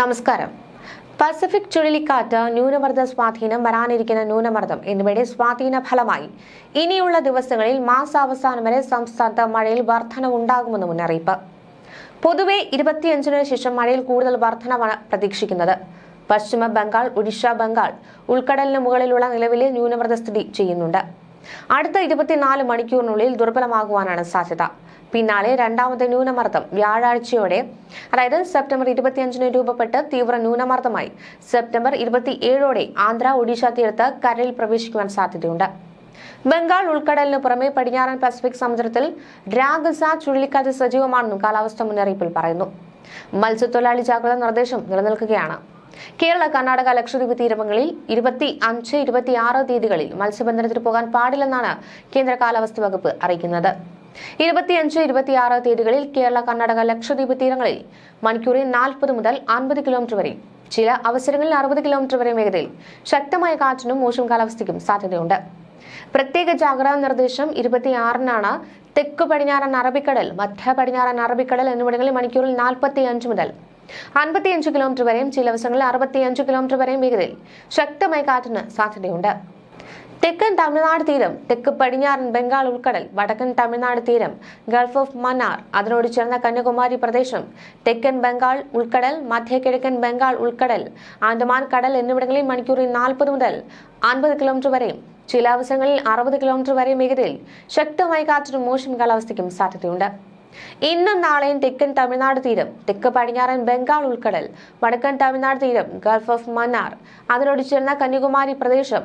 നമസ്കാരം. പസഫിക് ചുഴലിക്കാറ്റ്, ന്യൂനമർദ്ദ സ്വാധീനം, വരാനിരിക്കുന്ന ന്യൂനമർദ്ദം എന്നിവയുടെ സ്വാധീന ഫലമായി ഇനിയുള്ള ദിവസങ്ങളിൽ മാസാവസാനം വരെ സംസ്ഥാനത്ത് മഴയിൽ വർധനവുണ്ടാകുമെന്ന് മുന്നറിയിപ്പ്. പൊതുവെ 25-ന് ശേഷം മഴയിൽ കൂടുതൽ വർധനവാണ് പ്രതീക്ഷിക്കുന്നത്. പശ്ചിമ ബംഗാൾ, ഒഡീഷ, ബംഗാൾ ഉൾക്കടലിന് മുകളിലുള്ള നിലവിലെ ന്യൂനമർദ്ദ സ്ഥിതി ചെയ്യുന്നുണ്ട്. അടുത്ത 24 മണിക്കൂറിനുള്ളിൽ ദുർബലമാകുവാനാണ് സാധ്യത. പിന്നാലെ രണ്ടാമത്തെ ന്യൂനമർദ്ദം വ്യാഴാഴ്ചയോടെ, അതായത് സെപ്റ്റംബർ 25-ന് രൂപപ്പെട്ട് തീവ്ര ന്യൂനമർദ്ദമായി സെപ്റ്റംബർ 27-ഓടെ ആന്ധ്ര, ഒഡീഷ തീരത്ത് കരയിൽ പ്രവേശിക്കുവാൻ സാധ്യതയുണ്ട്. ബംഗാൾ ഉൾക്കടലിന് പുറമെ പടിഞ്ഞാറൻ പസഫിക് സമുദ്രത്തിൽ രാഗസ ചുഴലിക്കാറ്റ് സജീവമാണെന്നും കാലാവസ്ഥാ മുന്നറിയിപ്പിൽ പറയുന്നു. മത്സ്യത്തൊഴിലാളി ജാഗ്രതാ നിർദ്ദേശം നിലനിൽക്കുകയാണ്. കേരള, കർണാടക, ലക്ഷദ്വീപ് തീരങ്ങളിൽ 25, 26 തീയതികളിൽ മത്സ്യബന്ധനത്തിന് പോകാൻ പാടില്ലെന്നാണ് കേന്ദ്ര കാലാവസ്ഥാ വകുപ്പ് അറിയിക്കുന്നത്. 25, 26 തീയതികളിൽ കേരള, കർണാടക, ലക്ഷദ്വീപ് തീരങ്ങളിൽ മണിക്കൂറിൽ 40 മുതൽ 50 കിലോമീറ്റർ വരെ, ചില അവസരങ്ങളിൽ 60 കിലോമീറ്റർ വരെ വേഗതയിൽ ശക്തമായ കാറ്റിനും മോശം കാലാവസ്ഥയ്ക്കും സാധ്യതയുണ്ട്. പ്രത്യേക ജാഗ്രതാ നിർദ്ദേശം 26-നാണ്. തെക്ക് പടിഞ്ഞാറൻ അറബിക്കടൽ, മധ്യ പടിഞ്ഞാറൻ അറബിക്കടൽ എന്നിവിടങ്ങളിൽ മണിക്കൂറിൽ 45 മുതൽ 55 കിലോമീറ്റർ വരെയും, ചില അവസരങ്ങളിൽ 65 കിലോമീറ്റർ വരെയും വേഗതയിൽ ശക്തമായ കാറ്റിന് സാധ്യതയുണ്ട്. തെക്കൻ തമിഴ്നാട് തീരം, തെക്ക് പടിഞ്ഞാറൻ ബംഗാൾ ഉൾക്കടൽ, വടക്കൻ തമിഴ്നാട് തീരം, ഗൾഫ് ഓഫ് മന്നാർ, അതിനോട് ചേർന്ന കന്യാകുമാരി പ്രദേശം, തെക്കൻ ബംഗാൾ ഉൾക്കടൽ, മധ്യ കിഴക്കൻ ബംഗാൾ ഉൾക്കടൽ, ആൻഡമാൻ കടൽ എന്നിവിടങ്ങളിൽ മണിക്കൂറിൽ 40 മുതൽ 50 കിലോമീറ്റർ വരെയും, ചില അവസരങ്ങളിൽ 60 കിലോമീറ്റർ വരെയും വേഗതയിൽ ശക്തമായ കാറ്റിനും മോശം കാലാവസ്ഥയ്ക്കും സാധ്യതയുണ്ട്. ഇന്നും നാളെയും തെക്കൻ തമിഴ്നാട് തീരം, തെക്ക് പടിഞ്ഞാറൻ ബംഗാൾ ഉൾക്കടൽ, വടക്കൻ തമിഴ്നാട് തീരം, ഗൾഫ് ഓഫ് മന്നാർ, അതിനോട് ചേർന്ന കന്യാകുമാരി പ്രദേശം,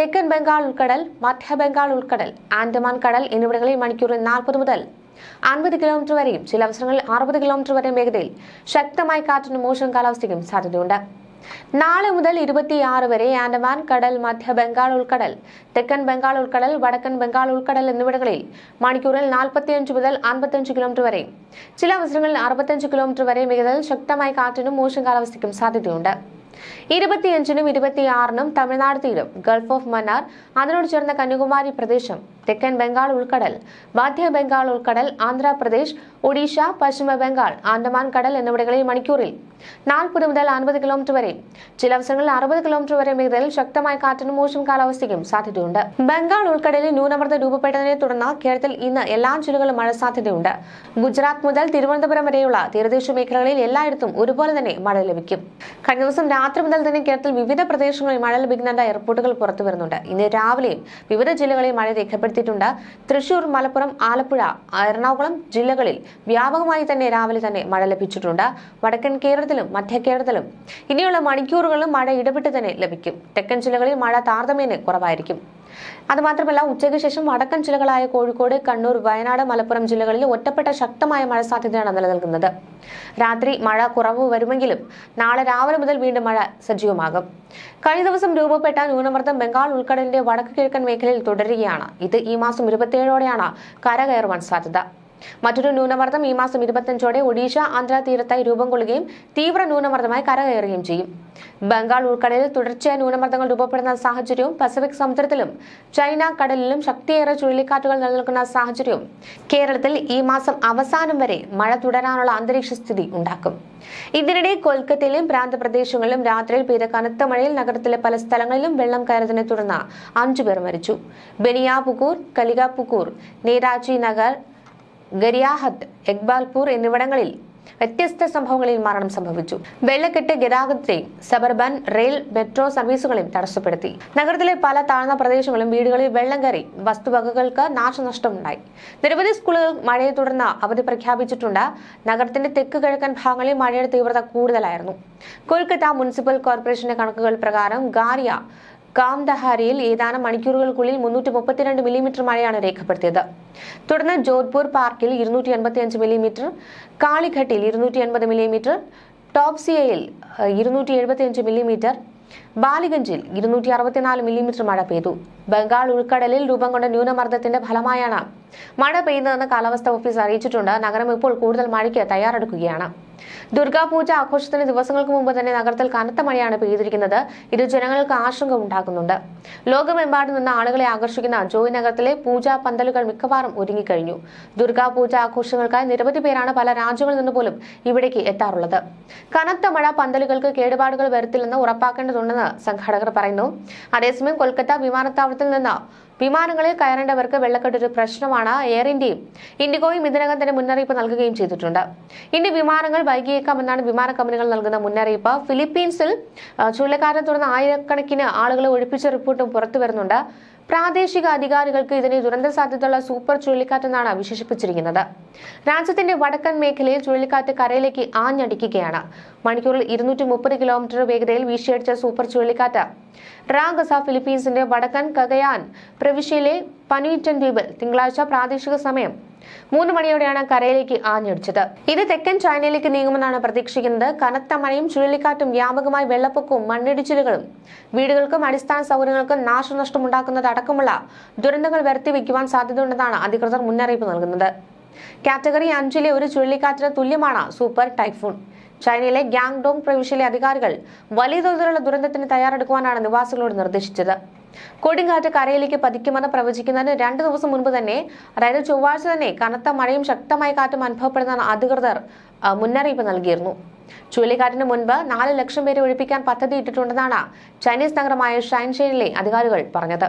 തെക്കൻ ബംഗാൾ ഉൾക്കടൽ, മധ്യ ബംഗാൾ ഉൾക്കടൽ, ആൻഡമാൻ കടൽ എന്നിവിടങ്ങളിൽ മണിക്കൂറിൽ 40 മുതൽ 50 കിലോമീറ്റർ വരെയും, ചില അവസരങ്ങളിൽ 60 കിലോമീറ്റർ വരെയും വേഗതയിൽ ശക്തമായ കാറ്റിനും മോശം കാലാവസ്ഥയ്ക്കും സാധ്യതയുണ്ട്. നാളെ മുതൽ 26 വരെ ആൻഡമാൻ കടൽ, മധ്യ ബംഗാൾ ഉൾക്കടൽ, തെക്കൻ ബംഗാൾ ഉൾക്കടൽ, വടക്കൻ ബംഗാൾ ഉൾക്കടൽ എന്നിവിടങ്ങളിൽ മണിക്കൂറിൽ 45 മുതൽ 55 കിലോമീറ്റർ വരെയും, ചില അവസരങ്ങളിൽ 65 കിലോമീറ്റർ വരെയും വേഗതയിൽ ശക്തമായ കാറ്റിനും മോശം കാലാവസ്ഥയ്ക്കും സാധ്യതയുണ്ട്. 25-നും 26-നും തമിഴ്നാട് തീരം, ഗൾഫ് ഓഫ് മന്നാർ, അതിനോട് ചേർന്ന കന്യാകുമാരി പ്രദേശം, തെക്കൻ ബംഗാൾ ഉൾക്കടൽ, മധ്യ ബംഗാൾ ഉൾക്കടൽ, ആന്ധ്രാപ്രദേശ്, ഒഡീഷ, പശ്ചിമ ബംഗാൾ, ആൻഡമാൻ കടൽ എന്നിവിടങ്ങളിൽ മണിക്കൂറിൽ 40 മുതൽ 50 കിലോമീറ്റർ വരെയും, ചില അവസരങ്ങളിൽ 60 കിലോമീറ്റർ വരെ വേഗതയിൽ ശക്തമായ കാറ്റിനും മോശം കാലാവസ്ഥയ്ക്കും സാധ്യതയുണ്ട്. ബംഗാൾ ഉൾക്കടലിൽ ന്യൂനമർദ്ദം രൂപപ്പെട്ടതിനെ തുടർന്ന് കേരളത്തിൽ ഇന്ന് എല്ലാ ജില്ലകളിലും മഴ സാധ്യതയുണ്ട്. ഗുജറാത്ത് മുതൽ തിരുവനന്തപുരം വരെയുള്ള തീരദേശ മേഖലകളിൽ എല്ലായിടത്തും ഒരുപോലെ തന്നെ മഴ ലഭിക്കും. കഴിഞ്ഞ ദിവസം രാത്രി മുതൽ തന്നെ കേരളത്തിൽ വിവിധ പ്രദേശങ്ങളിൽ മഴ ലഭിക്കുന്നതായി റിപ്പോർട്ടുകൾ പുറത്തു വരുന്നുണ്ട്. ഇന്ന് രാവിലെയും വിവിധ ജില്ലകളിൽ മഴ രേഖപ്പെടുത്തിയിട്ടുണ്ട്. തൃശൂർ, മലപ്പുറം, ആലപ്പുഴ, എറണാകുളം ജില്ലകളിൽ വ്യാപകമായി തന്നെ രാവിലെ തന്നെ മഴ ലഭിച്ചിട്ടുണ്ട്. വടക്കൻ കേരളത്തിലും മധ്യ കേരളത്തിലും ഇനിയുള്ള മണിക്കൂറുകളിലും മഴ ഇടവിട്ട് തന്നെ ലഭിക്കും. തെക്കൻ ജില്ലകളിൽ മഴ താരതമ്യേന കുറവായിരിക്കും. അതുമാത്രമല്ല, ഉച്ചയ്ക്ക് ശേഷം വടക്കൻ ജില്ലകളായ കോഴിക്കോട്, കണ്ണൂർ, വയനാട്, മലപ്പുറം ജില്ലകളിൽ ഒറ്റപ്പെട്ട ശക്തമായ മഴ സാധ്യതയാണ് നിലനിൽക്കുന്നത്. രാത്രി മഴ കുറവ് വരുമെങ്കിലും നാളെ രാവിലെ മുതൽ വീണ്ടും മഴ സജീവമാകും. കഴിഞ്ഞ ദിവസം രൂപപ്പെട്ട ന്യൂനമർദ്ദം ബംഗാൾ ഉൾക്കടലിന്റെ വടക്ക് കിഴക്കൻ മേഖലയിൽ തുടരുകയാണ്. ഇത് ഈ മാസം 27-ഓടെയാണ് കരകയറുവാൻ സാധ്യത. മറ്റൊരു ന്യൂനമർദ്ദം ഈ മാസം 25-ഓടെ ഒഡീഷ, ആന്ധ്ര തീരത്തായി രൂപം കൊള്ളുകയും തീവ്ര ന്യൂനമർദ്ദമായി കരകയറുകയും ചെയ്യും. ബംഗാൾ ഉൾക്കടലിൽ തുടർച്ചയായ ന്യൂനമർദ്ദങ്ങൾ രൂപപ്പെടുന്ന സാഹചര്യവും പസഫിക് സമുദ്രത്തിലും ചൈന കടലിലും ശക്തിയേറെ ചുഴലിക്കാറ്റുകൾ നിലനിൽക്കുന്ന സാഹചര്യവും കേരളത്തിൽ ഈ മാസം അവസാനം വരെ മഴ തുടരാനുള്ള അന്തരീക്ഷ സ്ഥിതി ഉണ്ടാക്കും. ഇതിനിടെ കൊൽക്കത്തയിലും പ്രാന്തപ്രദേശങ്ങളിലും രാത്രിയിൽ പെയ്ത കനത്ത മഴയിൽ നഗരത്തിലെ പല സ്ഥലങ്ങളിലും വെള്ളം കയറിയതിനെ തുടർന്ന് 5 പേർ മരിച്ചു. ബനിയാപുക്കൂർ, കലികാപുക്കൂർ, നേതാജി നഗർ, ഗരിയാഹത്ത്, ഇക്ബാൽപൂർ എന്നിവിടങ്ങളിൽ വ്യത്യസ്ത സംഭവങ്ങളിൽ മരണം സംഭവിച്ചു. വെള്ളക്കെട്ട് ഗതാഗതത്തെയും സബർബൻ റെയിൽ, മെട്രോ സർവീസുകളെയും തടസ്സപ്പെടുത്തി. നഗരത്തിലെ പല താഴ്ന്ന പ്രദേശങ്ങളും വീടുകളിൽ വെള്ളം കയറി വസ്തുവകകൾക്ക് നാശനഷ്ടമുണ്ടായി. നിരവധി സ്കൂളുകൾ മഴയെ തുടർന്ന് അവധി പ്രഖ്യാപിച്ചിട്ടുണ്ട്. നഗരത്തിന്റെ തെക്ക് കിഴക്കൻ ഭാഗങ്ങളിൽ മഴയുടെ തീവ്രത കൂടുതലായിരുന്നു. കൊൽക്കത്ത മുനിസിപ്പൽ കോർപ്പറേഷന്റെ കണക്കുകൾ പ്രകാരം ഗാരിയ, കാംദഹാരിയിൽ ഏതാനും മണിക്കൂറുകൾക്കുള്ളിൽ 332 മില്ലിമീറ്റർ മഴയാണ് രേഖപ്പെടുത്തിയത്. തുടർന്ന് ജോധ്പൂർ പാർക്കിൽ 285 മില്ലിമീറ്റർ, കാളിഘട്ടിൽ 280 മില്ലിമീറ്റർ, ടോപ്സിയയിൽ 275 മില്ലിമീറ്റർ, ബാലിഗഞ്ചിൽ 264 മില്ലിമീറ്റർ മഴ പെയ്തു. ബംഗാൾ ഉൾക്കടലിൽ രൂപം കൊണ്ട ന്യൂനമർദ്ദത്തിന്റെ ഫലമായാണ് മഴ പെയ്യുന്നതെന്ന് കാലാവസ്ഥാ ഓഫീസ് അറിയിച്ചിട്ടുണ്ട്. നഗരം ഇപ്പോൾ കൂടുതൽ മഴയ്ക്ക് തയ്യാറെടുക്കുകയാണ്. ദുർഗാപൂജ ആഘോഷത്തിന് ദിവസങ്ങൾക്ക് മുമ്പ് തന്നെ നഗരത്തിൽ കനത്ത മഴയാണ് പെയ്തിരിക്കുന്നത്. ഇത് ജനങ്ങൾക്ക് ആശങ്ക ഉണ്ടാക്കുന്നുണ്ട്. ലോകമെമ്പാടും നിന്ന് ആളുകളെ ആകർഷിക്കുന്ന ജോയ് നഗരത്തിലെ പൂജാ പന്തലുകൾ മിക്കവാറും ഒരുങ്ങിക്കഴിഞ്ഞു. ദുർഗാപൂജ ആഘോഷങ്ങൾക്കായി നിരവധി പേരാണ് പല രാജ്യങ്ങളിൽ നിന്ന് പോലും ഇവിടേക്ക് എത്താറുള്ളത്. കനത്ത മഴ പന്തലുകൾക്ക് കേടുപാടുകൾ വരുത്തില്ലെന്ന് ഉറപ്പാക്കേണ്ടതുണ്ടെന്ന് സംഘാടകർ പറയുന്നു. അതേസമയം കൊൽക്കത്ത വിമാനത്താവളത്തിൽ നിന്ന് വിമാനങ്ങളിൽ കയറേണ്ടവർക്ക് വെള്ളക്കെട്ട് ഒരു പ്രശ്നമാണ്. എയർ ഇന്ത്യയും ഇൻഡിഗോയും ഇതിനകം തന്നെ മുന്നറിയിപ്പ് നൽകുകയും ചെയ്തിട്ടുണ്ട്. ഇനി വിമാനങ്ങൾ വൈകിയേക്കാമെന്നാണ് വിമാന കമ്പനികൾ നൽകുന്ന മുന്നറിയിപ്പ്. ഫിലിപ്പീൻസിൽ ചുഴലിക്കാറ്റിനെ തുടർന്ന് ആയിരക്കണക്കിന് ആളുകളെ ഒഴിപ്പിച്ച റിപ്പോർട്ടും പുറത്തു വരുന്നുണ്ട്. പ്രാദേശിക അധികാരികൾക്ക് ഇതിനെ ദുരന്ത സാധ്യതയുള്ള സൂപ്പർ ചുഴലിക്കാറ്റെന്നാണ് വിശേഷിപ്പിച്ചിരിക്കുന്നത്. രാജ്യത്തിന്റെ വടക്കൻ മേഖലയിൽ ചുഴലിക്കാറ്റ് കരയിലേക്ക് ആഞ്ഞടിക്കുകയാണ്. മണിക്കൂറിൽ 230 കിലോമീറ്റർ വേഗതയിൽ വീശിയടിച്ച സൂപ്പർ ചുഴലിക്കാറ്റ് റാഗസ ഫിലിപ്പീൻസിന്റെ വടക്കൻ കഗയാൻ പ്രവിശ്യയിലെ പനുയിറ്റൻ ദ്വീപിൽ തിങ്കളാഴ്ച പ്രാദേശിക സമയം 3 മണിയോടെയാണ് കരയിലേക്ക് ആഞ്ഞടിച്ചത്. ഇത് തെക്കൻ ചൈനയിലേക്ക് നീങ്ങുമെന്നാണ് പ്രതീക്ഷിക്കുന്നത്. കനത്ത മഴയും ചുഴലിക്കാറ്റും വ്യാപകമായി വെള്ളപ്പൊക്കവും മണ്ണിടിച്ചിലുകളും വീടുകൾക്കും അടിസ്ഥാന സൗകര്യങ്ങൾക്കും നാശനഷ്ടമുണ്ടാക്കുന്നത് അടക്കമുള്ള ദുരന്തങ്ങൾ വരുത്തിവെക്കുവാൻ സാധ്യതയുണ്ടെന്നാണ് അധികൃതർ മുന്നറിയിപ്പ് നൽകുന്നത്. കാറ്റഗറി 5 ഒരു ചുഴലിക്കാറ്റിന് തുല്യമാണ് സൂപ്പർ ടൈഫൂൺ. ചൈനയിലെ ഗ്യാങ്ഡോങ് പ്രവിശ്യയിലെ അധികാരികൾ വലിയ തോതിലുള്ള ദുരന്തത്തിന് തയ്യാറെടുക്കുവാനാണ് നിവാസികളോട് നിർദ്ദേശിച്ചത്. കൊടുങ്കാറ്റ് കരയിലേക്ക് പതിക്കുമെന്ന് പ്രവചിക്കുന്നതിന് 2 ദിവസം മുൻപ് തന്നെ, അതായത് ചൊവ്വാഴ്ച തന്നെ കനത്ത മഴയും ശക്തമായ കാറ്റും അനുഭവപ്പെടുന്ന അധികൃതർ മുന്നറിയിപ്പ് നൽകിയിരുന്നു. ചുഴലിക്കാറ്റിന് മുൻപ് 4 ലക്ഷം പേരെ ഒഴിപ്പിക്കാൻ പദ്ധതിയിട്ടിട്ടുണ്ടെന്നാണ് ചൈനീസ് നഗരമായ ഷാൻഷെയിനിലെ അധികാരികൾ പറഞ്ഞത്.